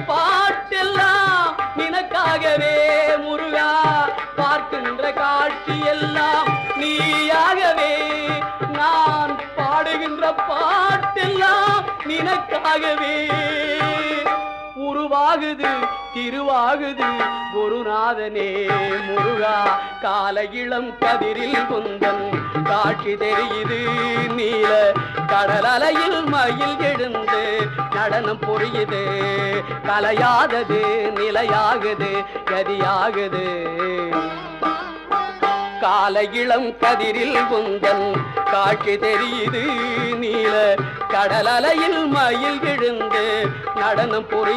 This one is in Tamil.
பாட்டெல்லாம் நினக்காகவே முருகா, பார்க்கின்ற காட்சி எல்லாம் நீயாகவே. நான் பாடுகின்ற பாட்டெல்லாம் நினக்காகவே. உருவாகுது திருவாகுது குருநாதனே முருகா, கால இளம் கதிரில் குந்தன் காட்சி தெரியுது. நீல கடல் அலையில் மயில் எழுந்து நடனம் புரியுது. கலையாதது நிலையாகுது கதியாகுது. கால இளம் கதிரில் குந்தன் காட்சி தெரியுது. நீல கடல் அலையில் மயில் எழுந்து நடனம் புரியுது.